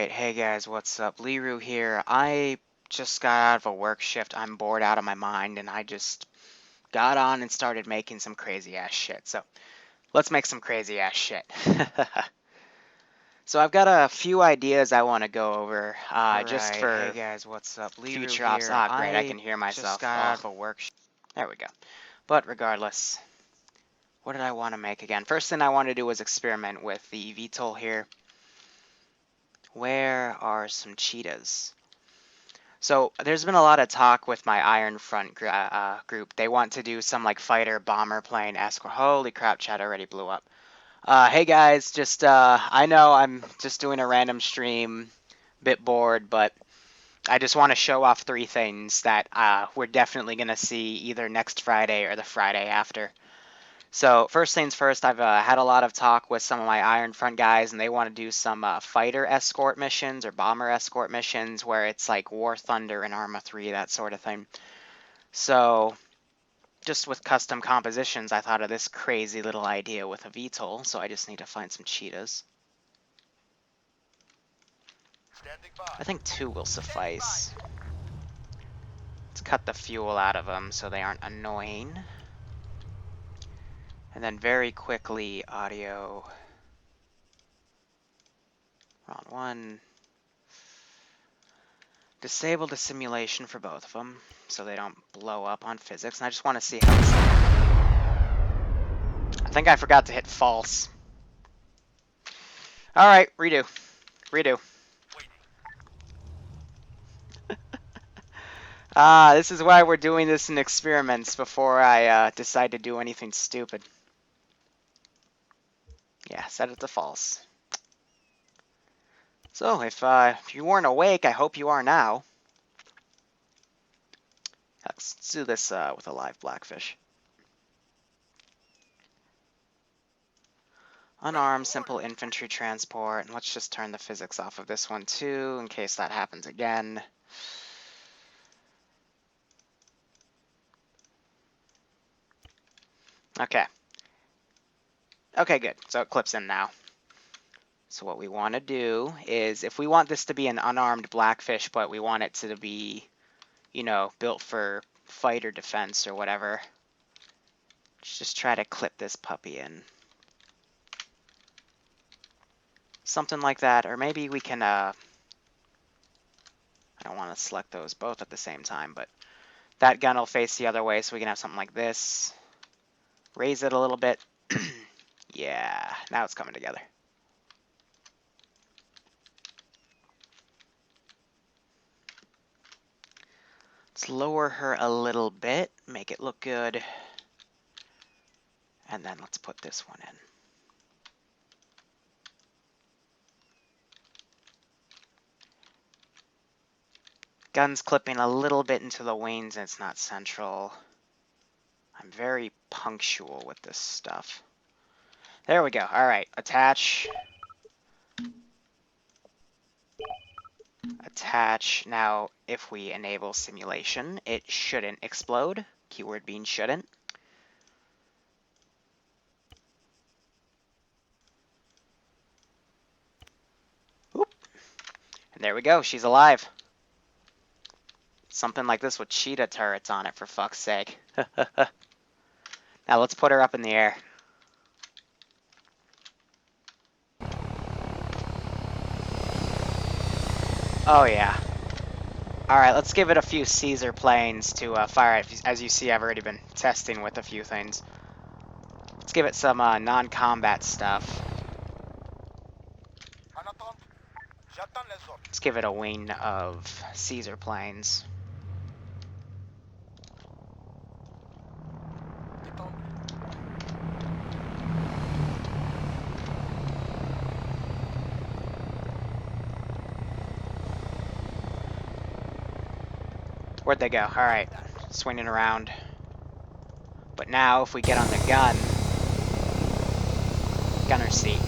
Alright, hey guys, what's up? Liru here. I just got out of a work shift. I'm bored out of my mind, and I just got on and started making some crazy ass shit. So, let's make some crazy ass shit. So I've got a few ideas I want to go over, just for hey guys, what's up? Liru future ops. here. Ah, great, I can hear myself. Just got out of a work. There we go. But regardless, what did I want to make again? First thing I want to do was experiment with the VTOL here. Where are some cheetahs? So there's been a lot of talk with my Iron Front group. They want to do some like fighter bomber plane escort. Holy crap, chat already blew up. Hey guys, just I know I'm just doing a random stream, bit bored, but I just want to show off three things that we're definitely gonna see either next Friday or the Friday after. So first things first, I've had a lot of talk with some of my Iron Front guys, and they want to do some fighter escort missions or bomber escort missions where it's like War Thunder and Arma 3, that sort of thing. So just with custom compositions, I thought of this crazy little idea with a VTOL, so I just need to find some cheetahs. I think 2 will suffice. Let's cut the fuel out of them so they aren't annoying. And then very quickly, audio. Wrong one. Disable the simulation for both of them so they don't blow up on physics. And I just want to see how this... I think I forgot to hit false. Alright, redo. Redo. This is why we're doing this in experiments before I decide to do anything stupid. Yeah, set it to false. So, if you weren't awake, I hope you are now. Let's do this with a live blackfish. Unarmed, simple infantry transport. And let's just turn the physics off of this one too, in case that happens again. Okay. Okay, good. So it clips in now. So what we want to do is, if we want this to be an unarmed blackfish, but we want it to be, you know, built for fight or defense or whatever, let's just try to clip this puppy in. Something like that, or maybe we can, I don't want to select those both at the same time, but that gun will face the other way, so we can have something like this. Raise it a little bit. Yeah, now it's coming together. Let's lower her a little bit, make it look good. And then let's put this one in. Gun's clipping a little bit into the wings and it's not central. I'm very punctual with this stuff. There we go. All right, attach. Attach. Now, if we enable simulation, it shouldn't explode. Keyword being shouldn't. Oop. And there we go. She's alive. Something like this with cheetah turrets on it, for fuck's sake. Now let's put her up in the air. Oh yeah. Alright, let's give it a few Caesar planes to fire it. As you see, I've already been testing with a few things. Let's give it some non-combat stuff. Let's give it a wing of Caesar planes. Where'd they go? Alright, swinging around. But now, if we get on the gun, gunner seat.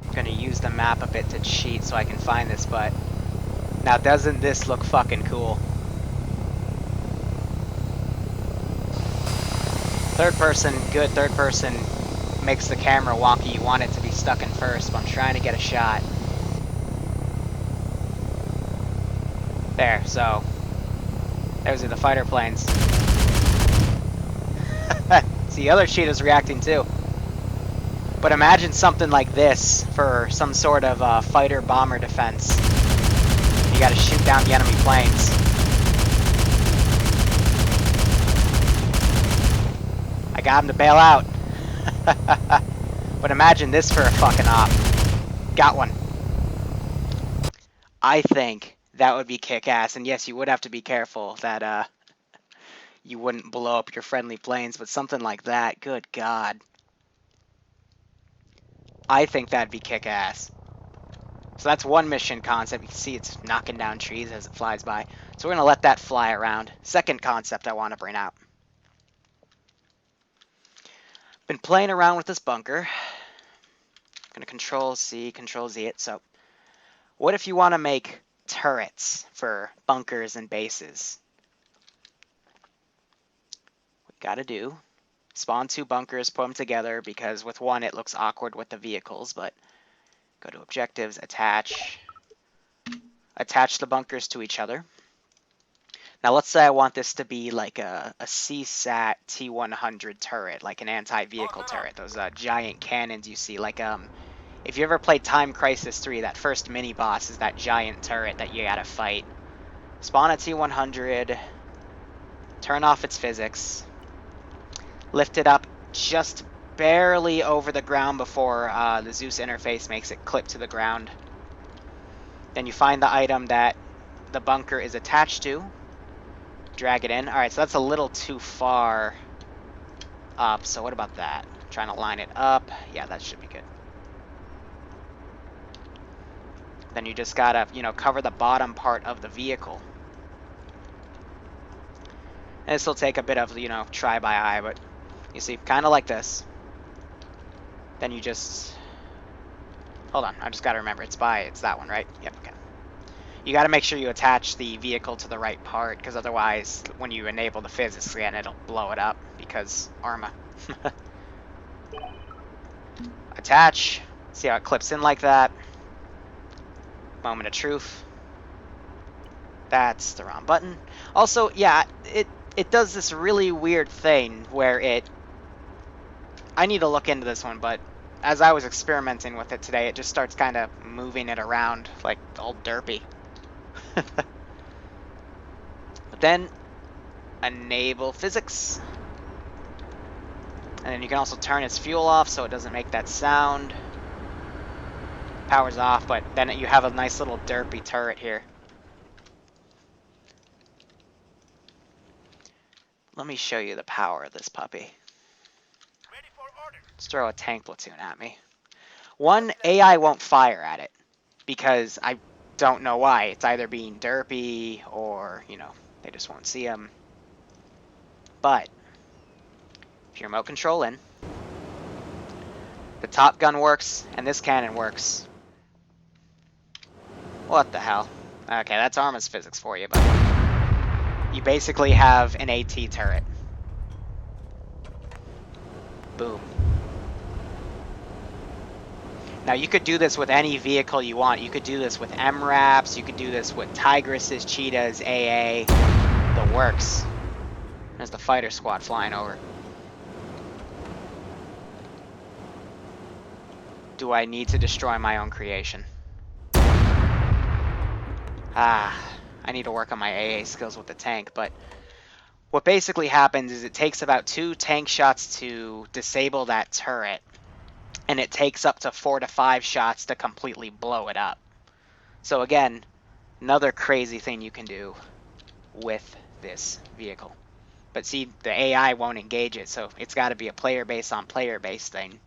I'm gonna use the map a bit to cheat so I can find this, but now doesn't this look fucking cool? Third person, good third person makes the camera wonky. You want it to be stuck in first, but I'm trying to get a shot. There, so those are the fighter planes. See, the other cheetah's reacting too. But imagine something like this for some sort of fighter bomber defense. You gotta shoot down the enemy planes. I got him to bail out. But imagine this for a fucking op. Got one. I think that would be kick-ass. And yes, you would have to be careful that you wouldn't blow up your friendly planes, but something like that, good God. I think that'd be kick-ass. So that's one mission concept. You can see it's knocking down trees as it flies by. So we're going to let that fly around. Second concept I want to bring out. Been playing around with this bunker. I'm going to Control-C, Control-Z it. So what if you want to make turrets for bunkers and bases? What you got to do, spawn 2 bunkers, put them together, because with one it looks awkward with the vehicles, but go to objectives, attach the bunkers to each other. Now let's say I want this to be like a CSAT T100 turret, like an anti-vehicle turret, those giant cannons you see, like if you ever played Time Crisis 3, that first mini-boss is that giant turret that you gotta fight. Spawn a T100, turn off its physics, lift it up just barely over the ground before the Zeus interface makes it clip to the ground. Then you find the item that the bunker is attached to, drag it in. Alright, so that's a little too far up, so what about that? Trying to line it up. Yeah, that should be good. Then you just gotta, cover the bottom part of the vehicle. And this will take a bit of, try by eye, but you see, kind of like this. Then you just... Hold on, I just gotta remember, it's that one, right? Yep, okay. You gotta make sure you attach the vehicle to the right part, because otherwise, when you enable the physics again, it'll blow it up, because Arma. Attach. See how it clips in like that. Moment of truth. That's the wrong button. Also, yeah, it does this really weird thing where I need to look into this one, but as I was experimenting with it today, it just starts kind of moving it around like old derpy. But then, enable physics. And then you can also turn its fuel off so it doesn't make that sound. Power's off, but then you have a nice little derpy turret here. Let me show you the power of this puppy. Let's throw a tank platoon at me. One, AI won't fire at it, because I don't know why. It's either being derpy or, they just won't see them. But if you remote control in, the top gun works, and this cannon works. What the hell? Okay, that's Arma's physics for you, but you basically have an AT turret. Boom. Now you could do this with any vehicle you want. You could do this with MRAPs, you could do this with Tigresses, Cheetahs, AA, the works. There's the fighter squad flying over. Do I need to destroy my own creation? I need to work on my AA skills with the tank, but what basically happens is it takes about 2 tank shots to disable that turret, and it takes up to 4 to 5 shots to completely blow it up. So again, another crazy thing you can do with this vehicle. But see, the AI won't engage it, so it's got to be a player-based on player-based thing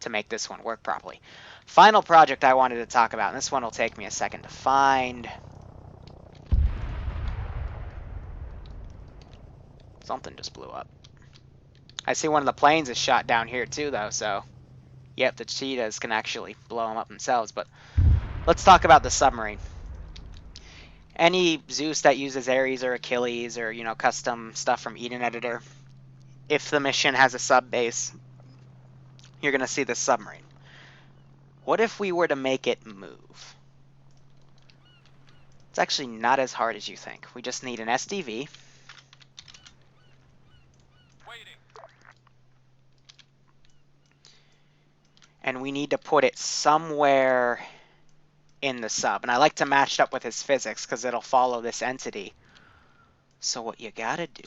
to make this one work properly. Final project I wanted to talk about, and this one will take me a second to find. Something just blew up. I see one of the planes is shot down here too, though, so yep, the cheetahs can actually blow them up themselves. But let's talk about the submarine. Any Zeus that uses Ares or Achilles or, custom stuff from Eden Editor, if the mission has a sub base, you're going to see the submarine. What if we were to make it move? It's actually not as hard as you think. We just need an SDV. And we need to put it somewhere in the sub. And I like to match it up with his physics because it'll follow this entity. So what you gotta do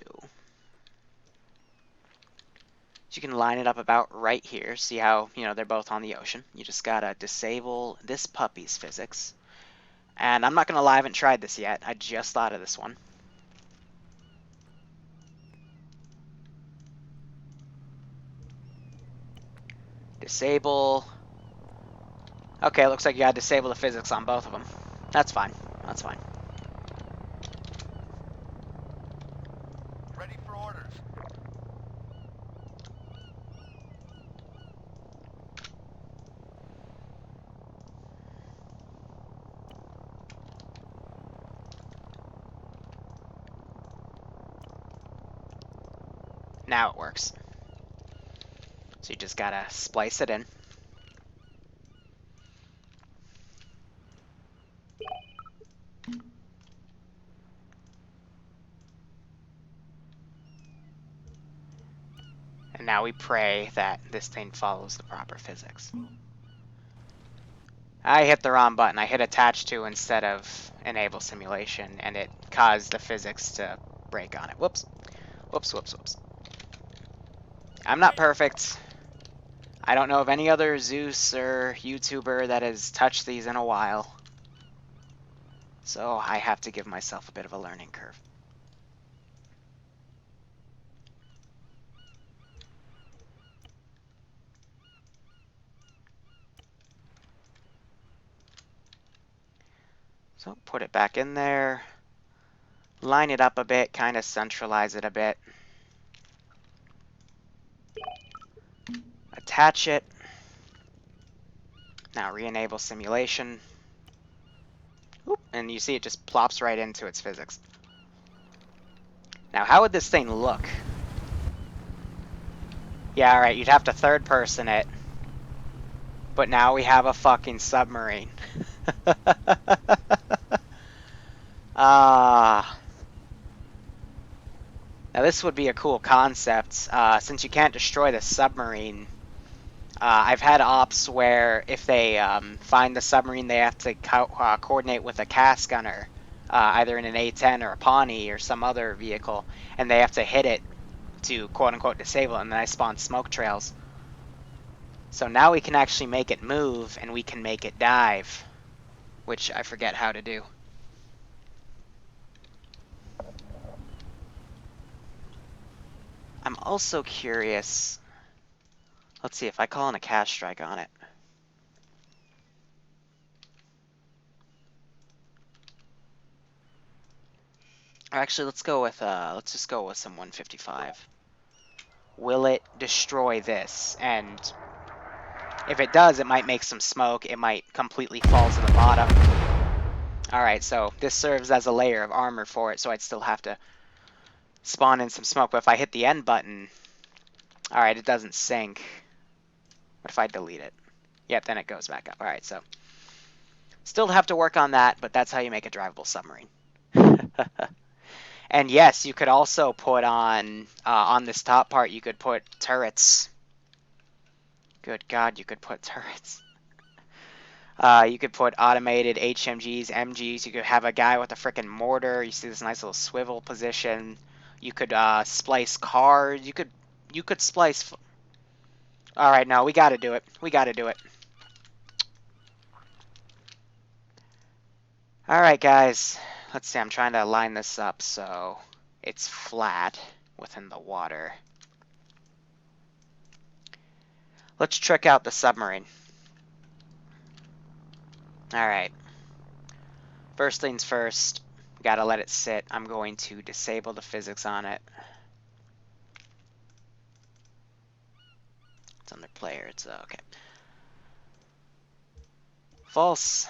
is you can line it up about right here. See how, they're both on the ocean. You just gotta disable this puppy's physics. And I'm not gonna lie, I haven't tried this yet. I just thought of this one. Disable. Okay, looks like you gotta disable the physics on both of them. That's fine. That's fine. Ready for orders. Now it works. So you just gotta splice it in. And now we pray that this thing follows the proper physics. I hit the wrong button. I hit attach to instead of enable simulation, and it caused the physics to break on it. Whoops. Whoops, whoops, whoops. I'm not perfect. I don't know of any other Zeus or YouTuber that has touched these in a while. So I have to give myself a bit of a learning curve. So put it back in there. Line it up a bit, kind of centralize it a bit. Attach it. Now re-enable simulation. Oop, and you see it just plops right into its physics. Now how would this thing look? Yeah, alright, you'd have to third person it. But now we have a fucking submarine. Ah. Now this would be a cool concept. Since you can't destroy the submarine, I've had ops where if they find the submarine, they have to coordinate with a cast gunner, either in an A-10 or a Pawnee or some other vehicle, and they have to hit it to quote-unquote disable it, and then I spawn smoke trails. So now we can actually make it move, and we can make it dive, which I forget how to do. I'm also curious. Let's see if I call in a cast strike on it. Or actually, let's just go with some 155. Will it destroy this? And if it does, it might make some smoke. It might completely fall to the bottom. Alright, so this serves as a layer of armor for it, so I'd still have to spawn in some smoke. But if I hit the end button, alright, it doesn't sink. What if I delete it? Yep, then it goes back up. Alright, so still have to work on that, but that's how you make a drivable submarine. And yes, you could also put on this top part, you could put turrets. Good God, you could put turrets. You could put automated HMGs, MGs. You could have a guy with a frickin' mortar. You see this nice little swivel position. You could splice cars. You could splice. All right, no, we got to do it. We got to do it. All right, guys. Let's see. I'm trying to line this up so it's flat within the water. Let's trick out the submarine. Alright. First things first, gotta let it sit. I'm going to disable the physics on it. It's under player, it's okay. False.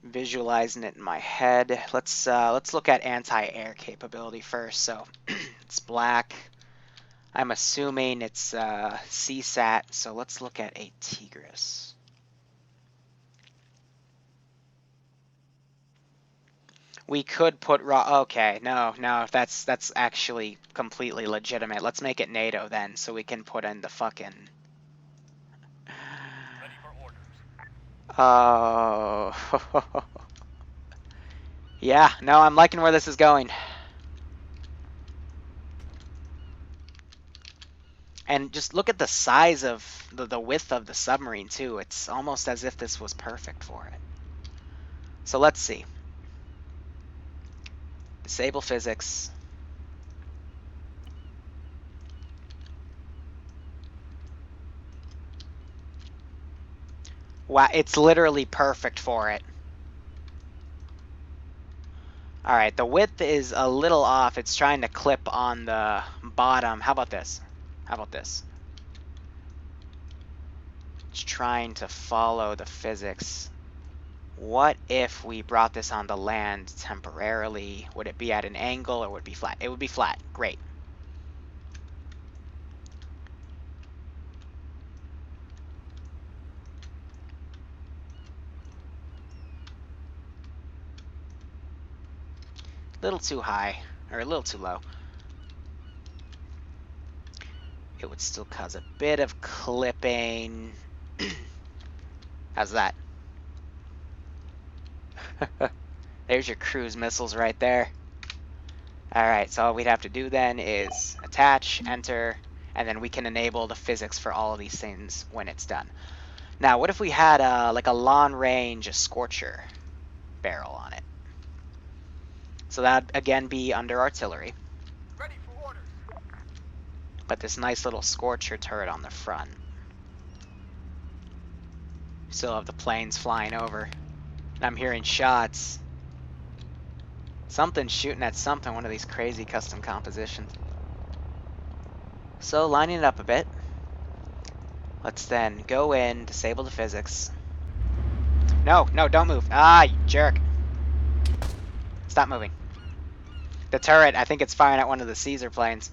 Visualizing it in my head. Let's look at anti-air capability first. So It's black. I'm assuming it's CSAT, so let's look at a Tigris. We could put raw. Okay, no, that's actually completely legitimate. Let's make it NATO then, so we can put in the fucking. Ready for orders. Oh. Yeah, no, I'm liking where this is going. And just look at the size of the width of the submarine too. It's almost as if this was perfect for it. So let's see. Disable physics. Wow, it's literally perfect for it. Alright, the width is a little off. It's trying to clip on the bottom. How about this? How about this? It's trying to follow the physics. What if we brought this on the land temporarily? Would it be at an angle or would it be flat? It would be flat. Great. A little too high, or a little too low. It would still cause a bit of clipping. How's that? There's your cruise missiles right there. Alright, so all we'd have to do then is attach, enter, and then we can enable the physics for all of these things when it's done. Now, what if we had like a long-range Scorcher barrel on it? So that'd again be under artillery. Ready for orders. But this nice little Scorcher turret on the front. Still have the planes flying over. And I'm hearing shots. Something's shooting at something, one of these crazy custom compositions. So lining it up a bit. Let's then go in, disable the physics. No, don't move. Ah, you jerk. Stop moving. The turret, I think it's firing at one of the Caesar planes.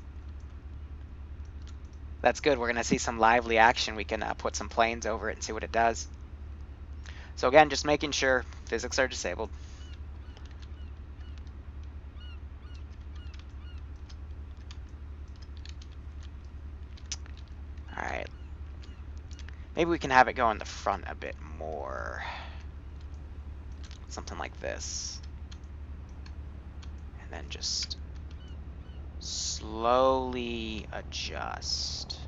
That's good. We're going to see some lively action. We can put some planes over it and see what it does. So again, just making sure physics are disabled. Alright. Maybe we can have it go in the front a bit more. Something like this. And then just slowly adjust.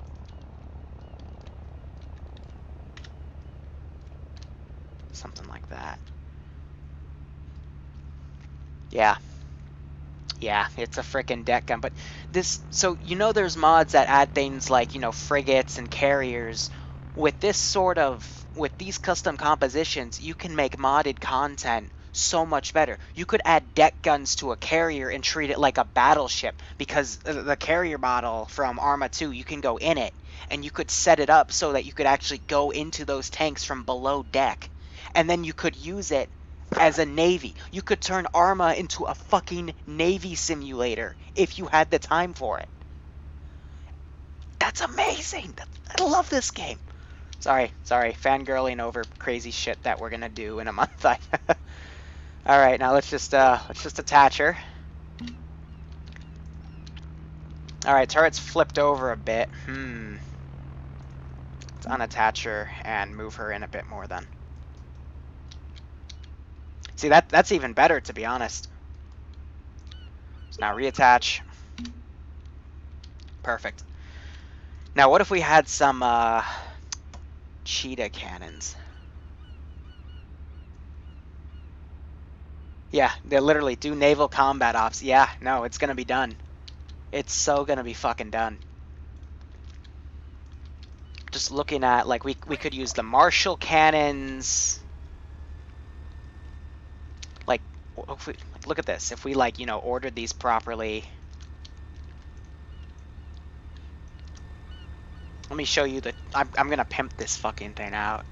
Something like that. Yeah. Yeah, it's a frickin' deck gun. But this, so you know there's mods that add things like, you know, frigates and carriers. With this sort of, with these custom compositions, you can make modded content so much better. You could add deck guns to a carrier and treat it like a battleship, because the carrier model from Arma 2, you can go in it, and you could set it up so that you could actually go into those tanks from below deck, and then you could use it as a navy. You could turn Arma into a fucking navy simulator if you had the time for it. That's amazing. I love this game. Sorry, fangirling over crazy shit that we're gonna do in a month. All right, now let's just attach her. All right, turret's flipped over a bit. Let's unattach her and move her in a bit more then. See, that's even better, to be honest. So now reattach. Perfect. Now, what if we had some cheetah cannons? Yeah, they literally do naval combat ops. Yeah, no, it's gonna be done. It's so gonna be fucking done. Just looking at, like, we could use the Marshall cannons. Like, look at this. If we, like, you know, ordered these properly. Let me show you the... I'm gonna pimp this fucking thing out.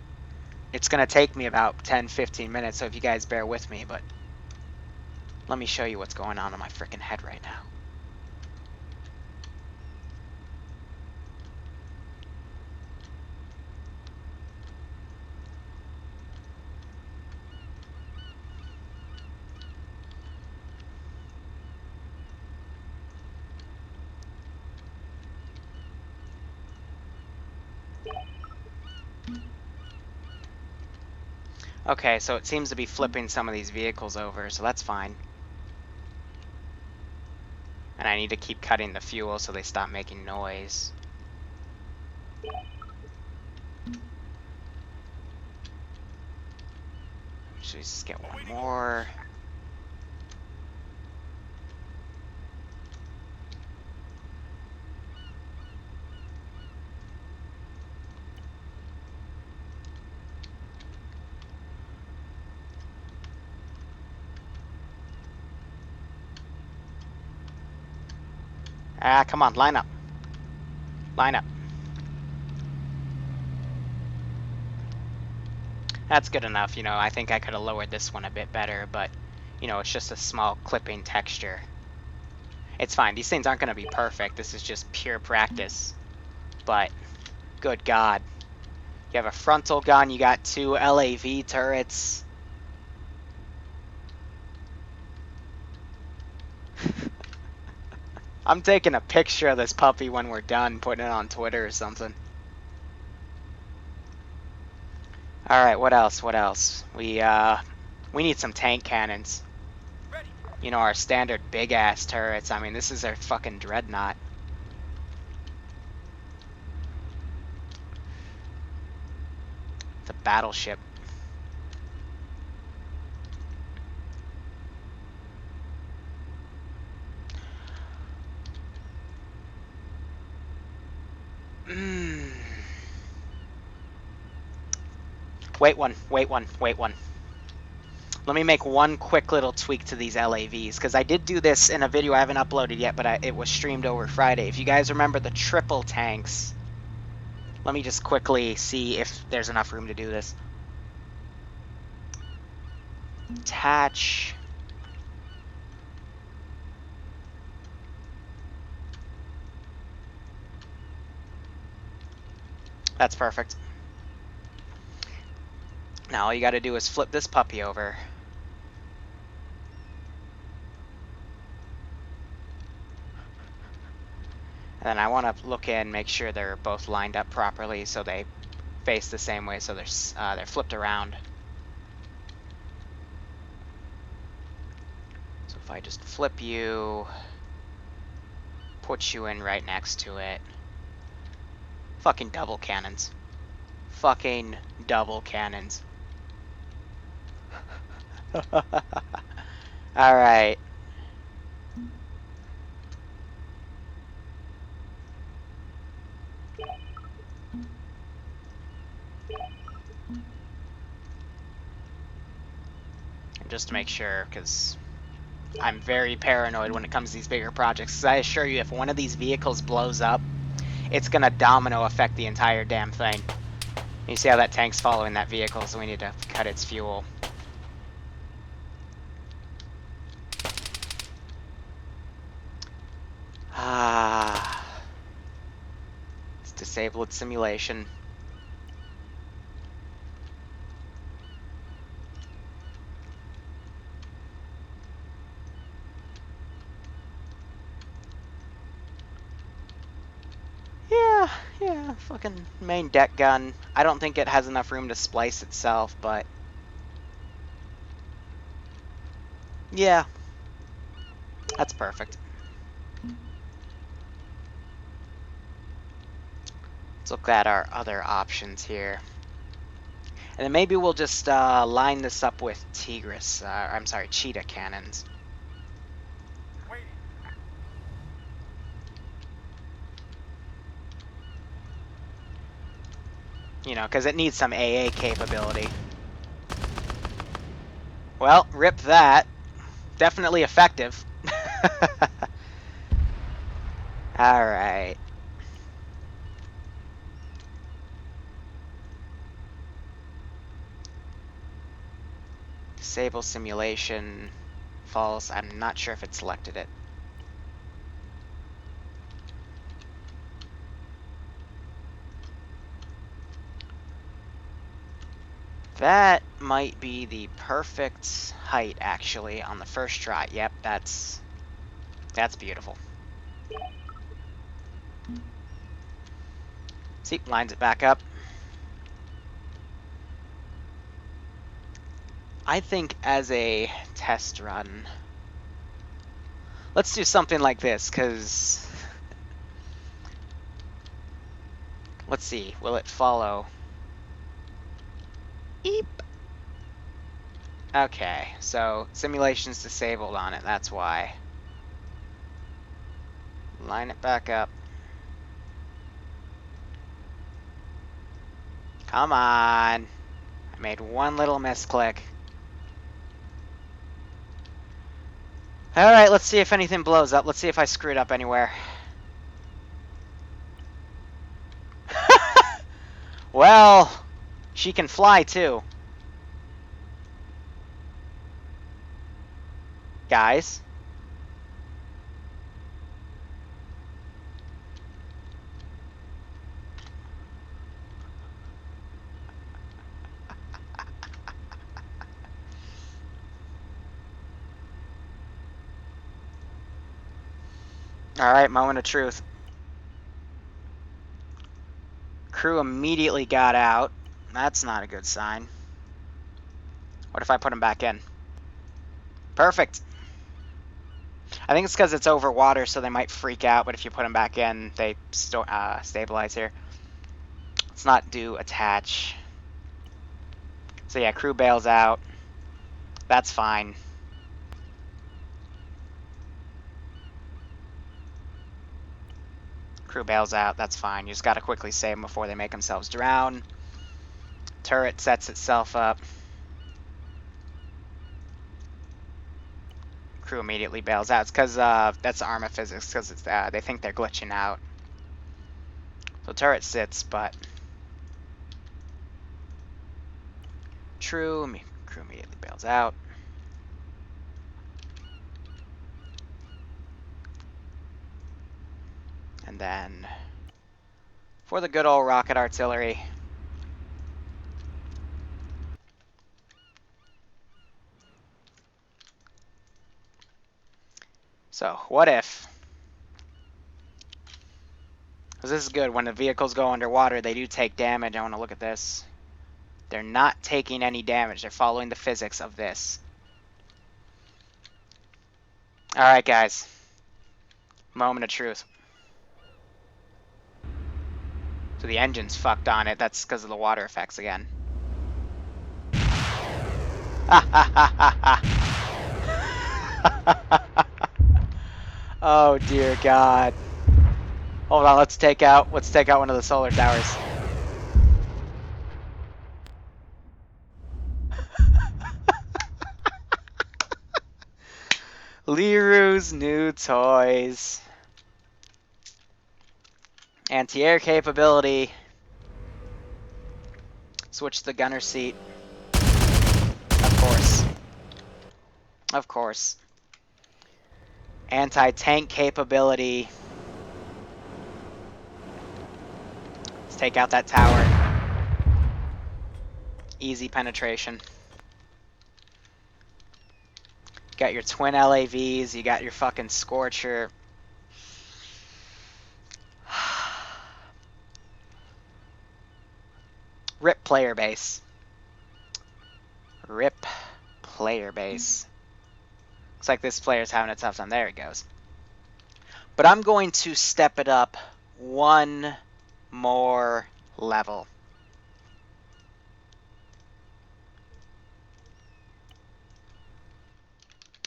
It's gonna take me about 10-15 minutes, so if you guys bear with me, but... Let me show you what's going on in my freaking head right now. Okay, so it seems to be flipping some of these vehicles over, so that's fine. And I need to keep cutting the fuel so they stop making noise. Should we just get one more? Ah, come on, line up. Line up. That's good enough, you know. I think I could have lowered this one a bit better, but, you know, it's just a small clipping texture. It's fine. These things aren't going to be perfect. This is just pure practice. But, good God. You have a frontal gun. You got 2 LAV turrets. I'm taking a picture of this puppy when we're done, putting it on Twitter or something. Alright, what else? What else? We need some tank cannons. Ready. You know, our standard big-ass turrets. I mean, this is our fucking Dreadnought. It's a battleship. Wait one. Let me make one quick little tweak to these LAVs, because I did do this in a video I haven't uploaded yet, but it was streamed over Friday. If you guys remember the triple tanks, let me just quickly see if there's enough room to do this. Attach. That's perfect. Now all you gotta do is flip this puppy over. And then I want to look in, make sure they're both lined up properly so they face the same way, so they're flipped around. So if I just flip you, put you in right next to it. Fucking double cannons. Fucking double cannons. Alright. Just to make sure, because I'm very paranoid when it comes to these bigger projects. Because I assure you, if one of these vehicles blows up, it's going to domino affect the entire damn thing. You see how that tank's following that vehicle, so we need to cut its fuel. Let's disable its simulation. Yeah, fucking main deck gun. I don't think it has enough room to splice itself, but yeah, that's perfect. Let's look at our other options here. And then maybe we'll just line this up with cheetah cannons. Waiting. You know, because it needs some AA capability. Well, rip that. Definitely effective. Alright. Disable simulation. False. I'm not sure if it selected it. That might be the perfect height, actually, on the first try. Yep, that's beautiful. See, lines it back up. I think as a test run, let's do something like this, because let's see, will it follow? Eep. Okay, so simulation's disabled on it, that's why. Line it back up. Come on. I made one little misclick. Alright, let's see if anything blows up. Let's see if I screwed up anywhere. Well, she can fly too. Guys. Alright, moment of truth. Crew immediately got out. That's not a good sign. What if I put them back in? Perfect. I think it's because it's over water, so they might freak out, but if you put them back in, they stabilize here. Let's not do attach. So yeah, crew bails out. That's fine. Crew bails out, that's fine. You just gotta quickly save them before they make themselves drown. Turret sets itself up. Crew immediately bails out. It's because that's Arma physics, because they think they're glitching out. So turret sits, but crew immediately bails out. And then for the good old rocket artillery. So what if? Because this is good. When the vehicles go underwater, they do take damage. I want to look at this. They're not taking any damage. They're following the physics of this. Alright, guys. Moment of truth. So the engine's fucked on it. That's because of the water effects again. Oh dear God. Hold on, let's take out one of the solar towers. Liru's new toys. Anti-air capability. Switch the gunner seat. Of course. Of course. Anti-tank capability. Let's take out that tower. Easy penetration. You got your twin LAVs, you got your fucking Scorcher. RIP player base. RIP player base. Looks like this player's having a tough time. There it goes. But I'm going to step it up one more level.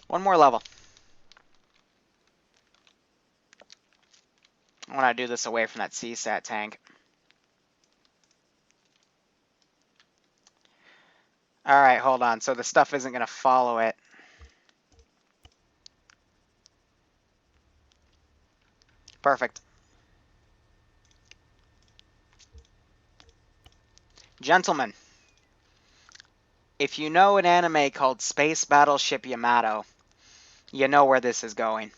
One more level. I want to do this away from that CSAT tank. Alright, hold on. So the stuff isn't going to follow it. Perfect. Gentlemen, if you know an anime called Space Battleship Yamato, you know where this is going.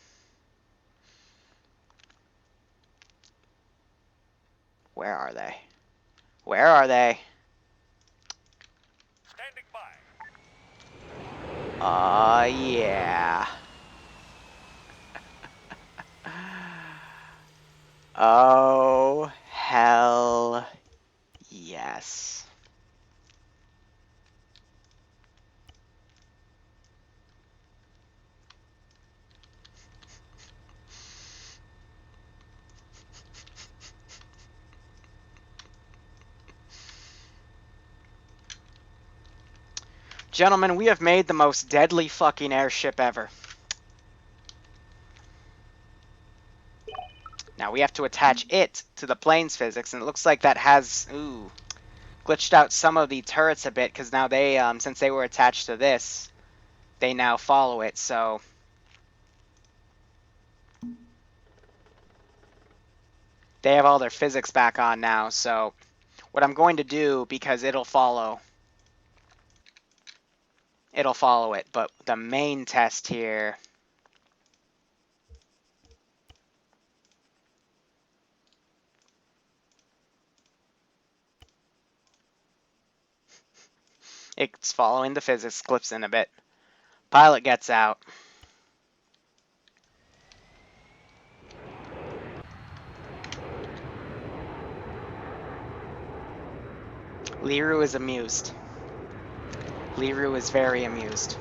Where are they? Where are they? Standing by. Yeah. Oh, hell yes. Gentlemen, we have made the most deadly fucking airship ever. Now we have to attach it to the plane's physics, and it looks like that has, glitched out some of the turrets a bit, because now they, since they were attached to this, they now follow it, so... They have all their physics back on now, so... What I'm going to do, because it'll follow it, but the main test here... It's following the physics, clips in a bit. Pilot gets out. Liru is amused. Liru is very amused.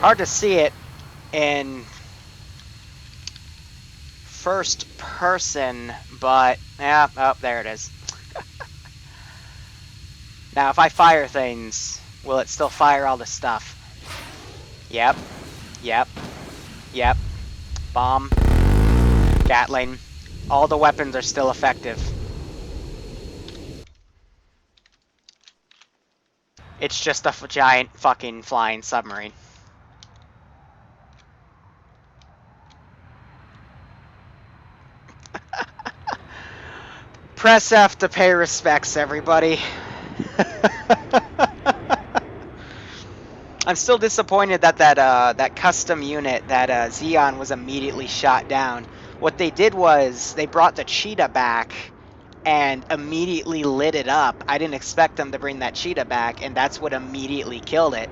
Hard to see it in first person, but yeah, oh, there it is. Now, if I fire things, will it still fire all the stuff? Yep. Yep. Yep. Bomb. Gatling. All the weapons are still effective. It's just a giant fucking flying submarine. Press F to pay respects, everybody. I'm still disappointed that that custom unit, that Xeon, was immediately shot down. What they did was they brought the cheetah back and immediately lit it up. I didn't expect them to bring that cheetah back, and that's what immediately killed it.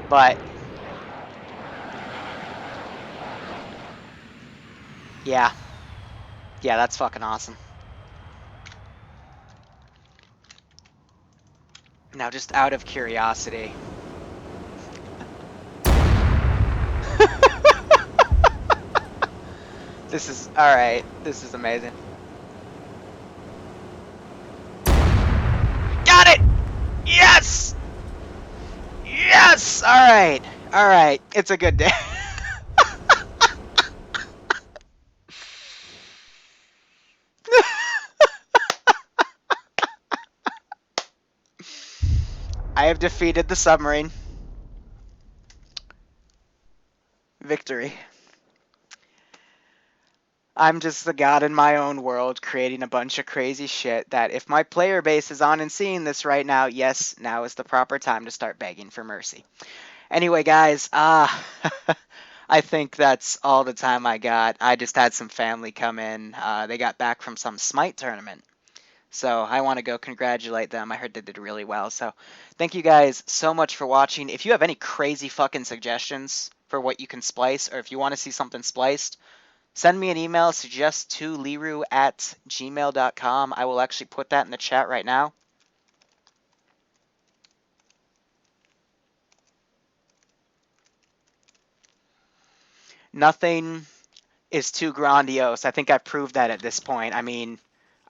But yeah, that's fucking awesome. Now, just out of curiosity. This is, alright, this is amazing. Got it! Yes! Yes! Alright, alright, it's a good day. I have defeated the submarine. Victory. I'm just the god in my own world, creating a bunch of crazy shit that if my player base is on and seeing this right now, yes, now is the proper time to start begging for mercy. Anyway, guys, I think that's all the time I got. I just had some family come in. They got back from some Smite tournament. So I want to go congratulate them. I heard they did really well. So thank you guys so much for watching. If you have any crazy fucking suggestions for what you can splice, or if you want to see something spliced, send me an email, suggest to liru@gmail.com. I will actually put that in the chat right now. Nothing is too grandiose. I think I've proved that at this point. I mean,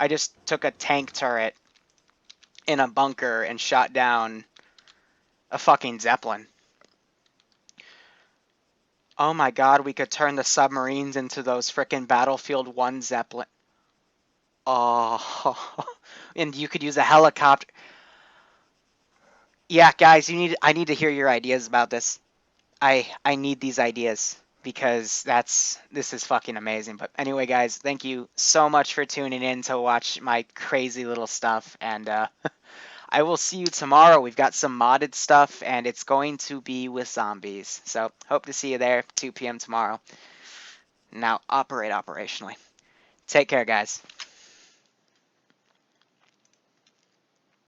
I just took a tank turret in a bunker and shot down a fucking Zeppelin. Oh my god, we could turn the submarines into those frickin' Battlefield 1 Zeppelin. Oh, and you could use a helicopter. Yeah, guys, I need to hear your ideas about this. I need these ideas because this is fucking amazing. But anyway, guys, thank you so much for tuning in to watch my crazy little stuff, and I will see you tomorrow. We've got some modded stuff, and it's going to be with zombies. So hope to see you there, 2 p.m. tomorrow. Now operate operationally. Take care, guys.